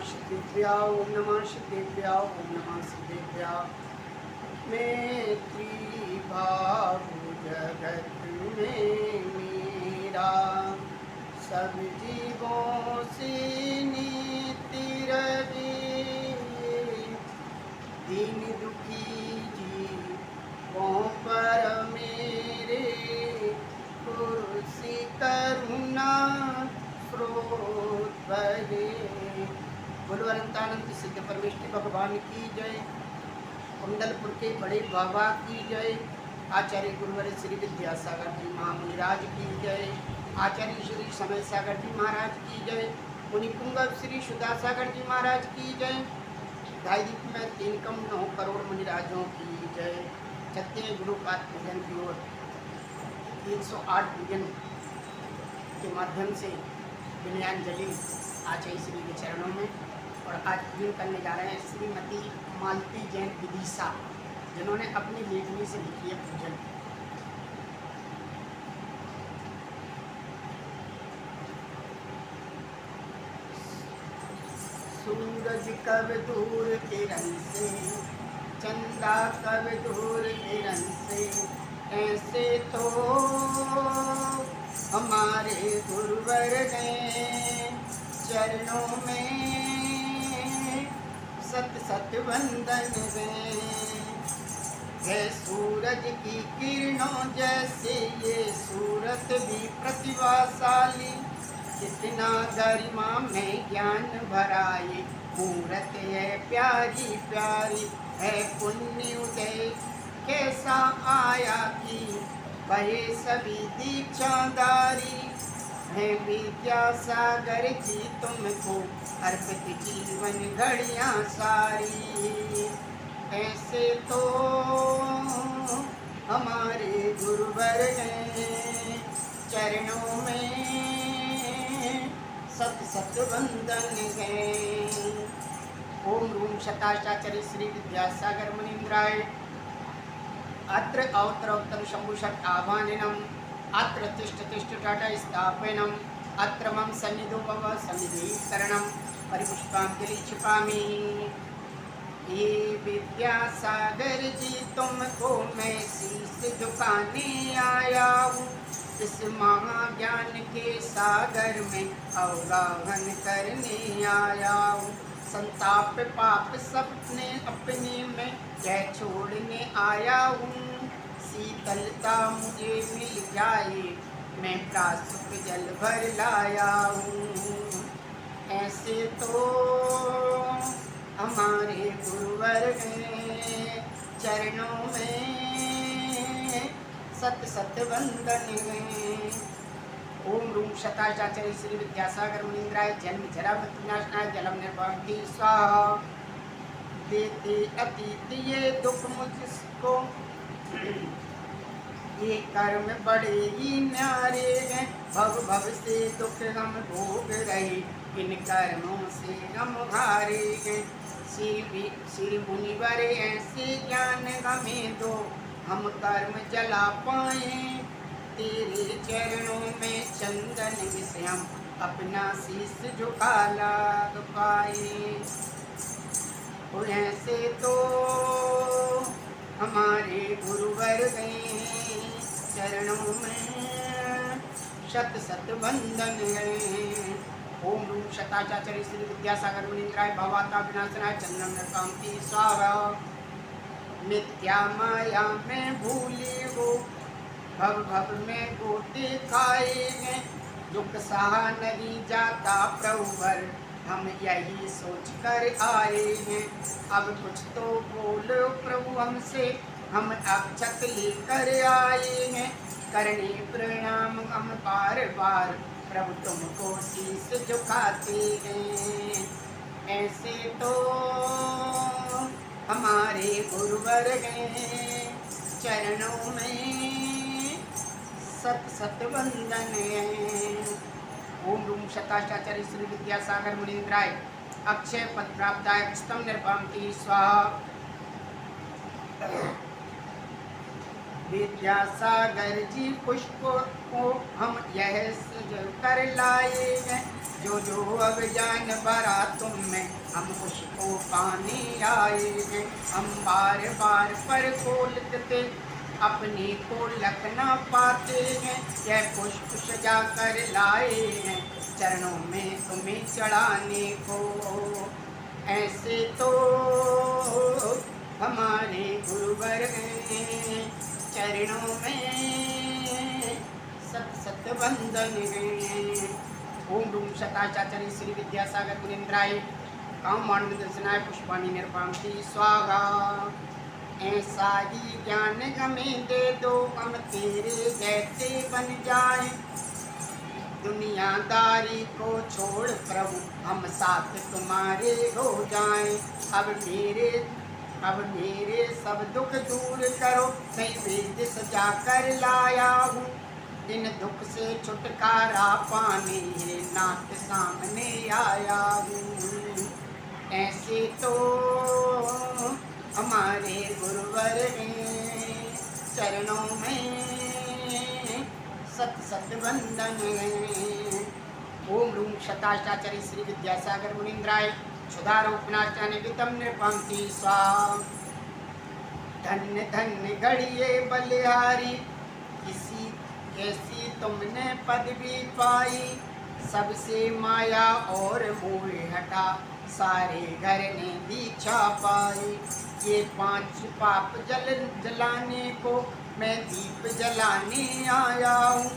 सिद्धेभ्या ओम नमः सिद्धेभ्या ओम नमः सिद्धेभ्या। मैत्री भाव जगत में मेरा, सब जीवों से नीति रवि। दीन दुखी जीवों पर मेरे, कुर्सी करुणा स्रोत बहे। बोलो अनंतानंद सिद्ध परमेश्वर भगवान की जय। कुंडलपुर के बड़े बाबा की जय। आचार्य गुरुवर श्री विद्यासागर जी महामुनिराज की जय। आचार्य श्री समय सागर जी महाराज की जय। मुनि पुंगव श्री सुधा सागर जी महाराज की जय। धाईदीप में 3,9 करोड़ मुनिराजों की जय। छत्तीस गुरुपाद पूजन की ओर 308 पूजन के माध्यम से विनयांजलि आचार्य श्री के चरणों में। और आज पूजन करने जा रहे हैं श्रीमती मालती जैन विदिशा, जिन्होंने अपनी लेखनी से लिखी है पूजन। सूरज कब दूर किरण से, चंदा कब दूर किरण से, ऐसे तो हमारे गुरुवर ने चरणों में सत सत वंदन है। सूरज की किरणों जैसे ये सूरत भी प्रतिभाशाली, कितना गरिमा में ज्ञान भराए। मूरत है प्यारी प्यारी है पुण्य उदय, कैसा आया कि बहे सभी दीक्षादारी है। विद्यासागर जी तुमको अर्पित जीवन घड़ियां सारी, ऐसे तो हमारे गुरुवर ने चरणों में सत सत वंदन है। ओम रूम शताचार्य श्री विद्यासागर मुनीन्द्राय अत्र अवतर शंभुषट आह्वानिनम, अत्र तिष्ठ तिष्ठ टाटा स्थापनम, अत्र मम सन्निधो भव सन्निधीकरणम, परिपुष्पांजलि छिपामि। ये विद्यासागर जी तुमको मैं शीश झुकाने आया हूँ, इस महाज्ञान के सागर में अवगाहन करने आया हूँ। संताप पाप सपने अपने में जय छोड़ने आया हूँ। शीतलता मुझे मिल जाए मैं प्रासुक जल भर लाया हूँ। ऐसे तो हमारे गुरुवर ने चरणों में सत सत वंदन है। ओम रूम शताचार्य श्री विद्यासागर मुनीन्द्राय जन्म जरा मृत्युनाशनाय जलम निर्वाणि स्वाहा। देते अतीत ये दुख मुझको, ये कर्म बड़े ही न्यारे हैं। भव भव से दुख हम भोग रहे, इन कर्मों से हम हारे हैं। श्री मुनिवर ऐसे ज्ञान हमें दो, हम कर्म जला पाए। तेरे चरणों में चंदन से हम अपना शीश झुका लाग पाए। ऐसे तो हमारे गुरुवर गए चरणों में शत शत वंदन है। ओम रूम शताचार्य श्री विद्यासागर मुनीन्द्राय भवाता विनाशनाय चंद्रम कांति स्वाहा। मिथ्या माया में भूली हो, भव भव में गोते खाए हैं। दुख सहा नहीं जाता प्रभुवर, हम यही सोच कर आए हैं। अब कुछ तो बोलो प्रभु हमसे, हम अक्षत लेकर आए हैं। करने प्रणाम हम बार बार, प्रभु तुमको शीश झुकाते हैं। ऐसे तो हमारे गुरुवर हैं चरणों में सत सत वंदन है। ओम रूम शताचार्य श्री विद्यासागर मुनीन्द्राय अक्षय पद प्राप्ताय स्तम निर्वाणि स्वाहा। विद्यासागर जी पुष्प को हम यह सज कर लाए हैं, जो जो अब जान भरा तुम में हम उसको पाने आए हैं। हम बार बार पर खोलते अपने को लख न पाते हैं, यह पुष्प सजा कर लाए हैं चरणों में तुम्हें चढ़ाने को। ऐसे तो हमारे गुरुवर हैं, चरणों में सत सत वंदन हैं। ओम रूम शताचार्य श्री विद्यासागर मुनीन्द्राय काम मानव दर्शनाय पुष्पाणि निर्पांति स्वाहा। ऐसा ही ज्ञान हमें दे दो, हम तेरे जैसे बन जाए, दुनियादारी को छोड़ प्रभु हम साथ तुम्हारे हो जाएं। अब मेरे सब दुख दूर करो, मैं वेद सजा कर लाया हूँ, इन दुख से छुटकारा पाने ये नाथ सामने आया हूँ। ऐसे तो हमारे गुरुवर हैं, चरणों में सत सत वंदन हैं। ओम रूम शताचार्य श्री विद्यासागर मुनीन्द्राय क्षुधारोपनाचार्य वितम नृपंक्ति स्वाहा। धन्य धन्य घड़िए बलिहारी, किसी कैसी तुमने पदवी पाई, सबसे माया और मोह हटा, सारे घर ने दीक्षा पाई। ये 5 पाप जलाने को मैं दीप जलाने आया हूँ,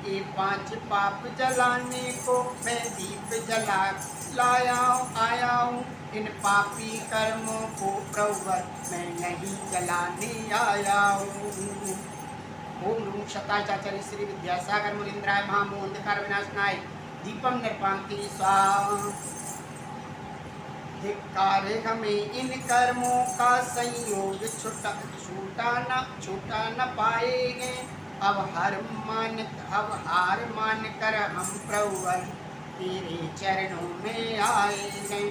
ये 5 पाप जलाने को मैं दीप जला आया हूँ, इन पापी कर्मों को प्रभु मैं नहीं जलाने आया हूँ। ओम रूम शताचार्य श्री विद्यासागर मुनीन्द्राय महामोह अंधकार विनाशनाय दीपम निर्पांति स्वाहा। धिक्कारे हमें इन कर्मों का संयोग छूटा न पाएंगे, अब हार मान कर हम प्रभु तेरे चरणों में आए हैं।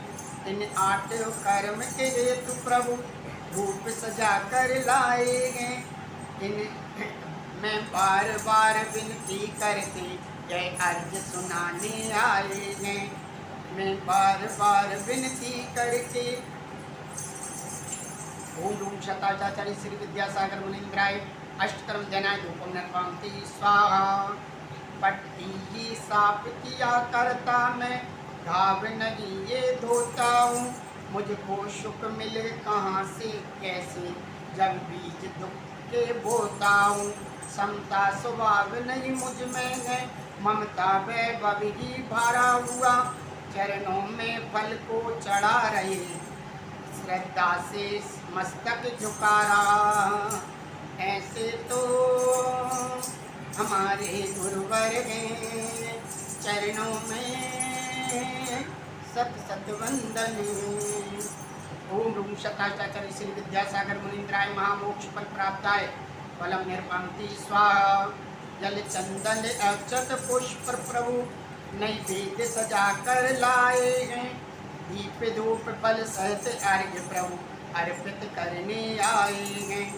इन 8 कर्म के हेतु प्रभु रूप सजा कर लाए हैं, इन मैं बार बार विनती करके यह अर्ज सुनाने आए हैं। मैं बार बार विनती करके ओम रूम शताचार्य श्री विद्यासागर मुनीन्द्राय अष्टकर्म ध्यानाय धूपम निर्पांति स्वाहा। पट्टी ही साफ किया करता मैं, घाव नहीं ये धोता हूँ, मुझको सुख मिले कहाँ से कैसे, जब बीज दुख के बोता हूँ। समता स्वभाव नहीं मुझ में है, ममता वैभव ही भरा हुआ, चरणों में फल को चढ़ा रहे, श्रद्धा से मस्तक झुका रहा। ऐसे तो हमारे गुरुवर हैं, चरणों में सत सत वंदन। ओम रूम शताचार्य श्री विद्यासागर मुनीन्द्राय महामोक्ष फल प्राप्ताय फलम निर्पांति स्वाहा। जल चंदन अक्षत पुष्प प्रभु नैवेद्य सजा कर लाए हैं, दीप धूप फल सहित अर्घ्य प्रभु अर्पित करने आए हैं।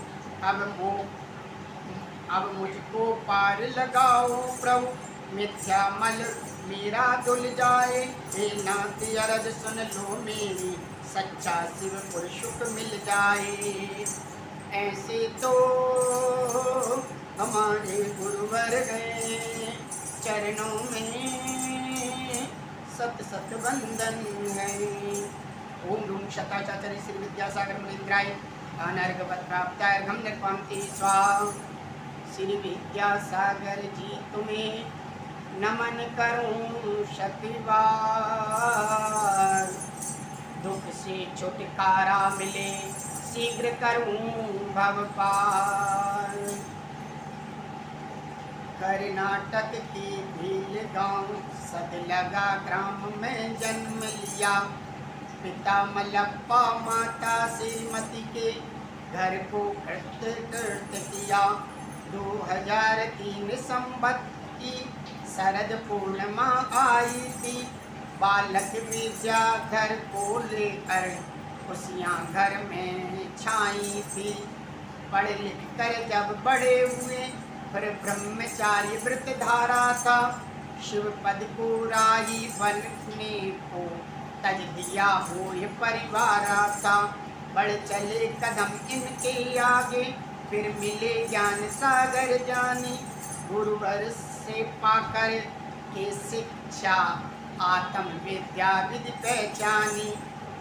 अब मुझको पार लगाओ प्रभु, मिथ्या मल मेरा धुल जाए, हे नाथ अरज सुन लो मेरी, सच्चा शिव पुरुष सुख मिल जाए। ऐसे तो हमारे गुरुवर हैं, चरणों में सत सत वंदन है। ओम रूम शताचार्य श्री विद्यासागर मुनीन्द्राय अनर्घवत प्राप्ताय अर्घम निर्पांति स्वाहा। श्री विद्यासागर जी तुम्हें नमन करूं शतबार, दुख से छुटकारा मिले शीघ्र करूं भव पार। कर्नाटक की भील गांव सदलगा ग्राम में जन्म लिया, पिता मलप्पा माता श्रीमती के घर को कृत किया। 2003 संवत की शरद पूर्णिमा आई थी, बालक विद्या घर को लेकर खुशियाँ घर में छाई थी। पढ़ लिख कर जब बड़े हुए पर ब्रह्मचार्य व्रत धारा था। शिव पद को राही बनने को तज दिया हो ये परिवारा था। बढ़ चले कदम इनके आगे फिर मिले ज्ञान सागर जाने। गुरुवर से पाकर के शिक्षा आत्म विद्या विधि पहचानी।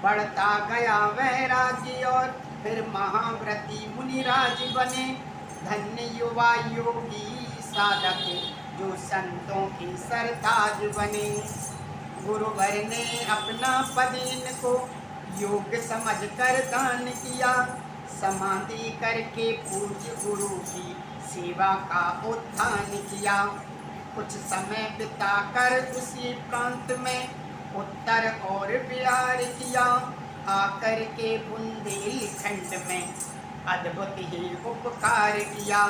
बढ़ता गया वैराग्य और फिर महाव्रती मुनिराज बने। धन्य युवा योगी साधक जो संतों की सरताज बने। गुरुवर ने अपना पद इनको योग समझ कर दान किया। समाधि करके पूज्य गुरु की सेवा का उत्थान किया। कुछ समय बिताकर उसी प्रांत में उत्तर और बिहार किया। आकर के बुंदेलखंड में अद्भुत ही उपकार किया।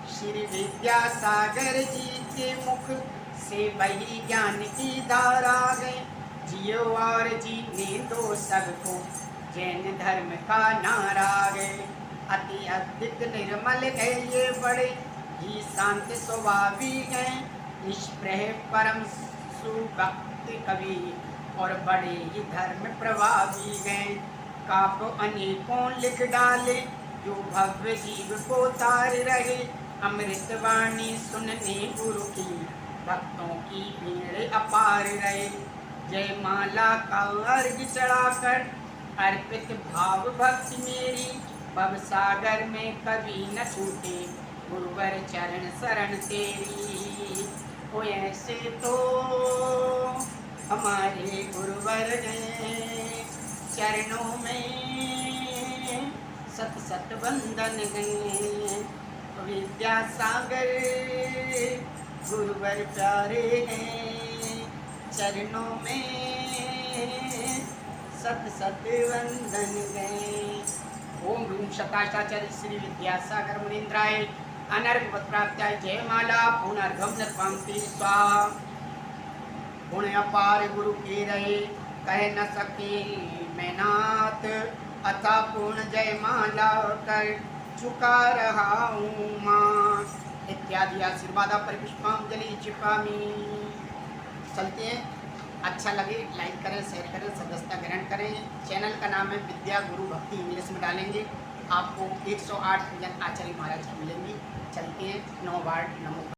श्री विद्यासागर जी के मुख से वही ज्ञान की धारा गए। जियो और जीने दो सबको जैन धर्म का नारा गए। अति अधिक निर्मल गए ये बड़े ही शांत स्वभावी गए। निष्प्रह परम सुभक्ति कवि और बड़े ही धर्म प्रभावी गए। काप अनेकों लिख डाले जो भव्य जीव को तार रहे। अमृतवाणी सुनने गुरु की भक्तों की भीड़ अपार रहे। जय माला का अर्घ चढ़ाकर अर्पित भाव भक्ति मेरी। भव सागर में कभी न छूटे गुरुवर चरण शरण तेरी। ओ ऐसे तो हमारे गुरुवर गए चरणों में सत सत वंदन गए। विद्यासागर गुरुवर प्यारे हैं चरणों में सत सत वंदन गए। ओम रूम शताचार्य श्री विद्यासागर मुनीन्द्राय अनर्घ प्राप्त्याय जयमाला पुनर्गम नत्वांति स्वाहा। गुण अपार गुरु के रहे कह न सके मैं नाथ। अथा पूर्ण जयमाला कर चुका रहा हूँ माँ। इत्यादि आशीर्वाद पर पुष्पांजलि छिपामी। चलते हैं। अच्छा लगे लाइक करें, शेयर करें, सदस्यता ग्रहण करें। चैनल का नाम है विद्या गुरु भक्ति, इंग्लिश में डालेंगे आपको 108 भजन आचार्य महाराज की मिलेंगी। चलते हैं। 9 वार्ड नमो।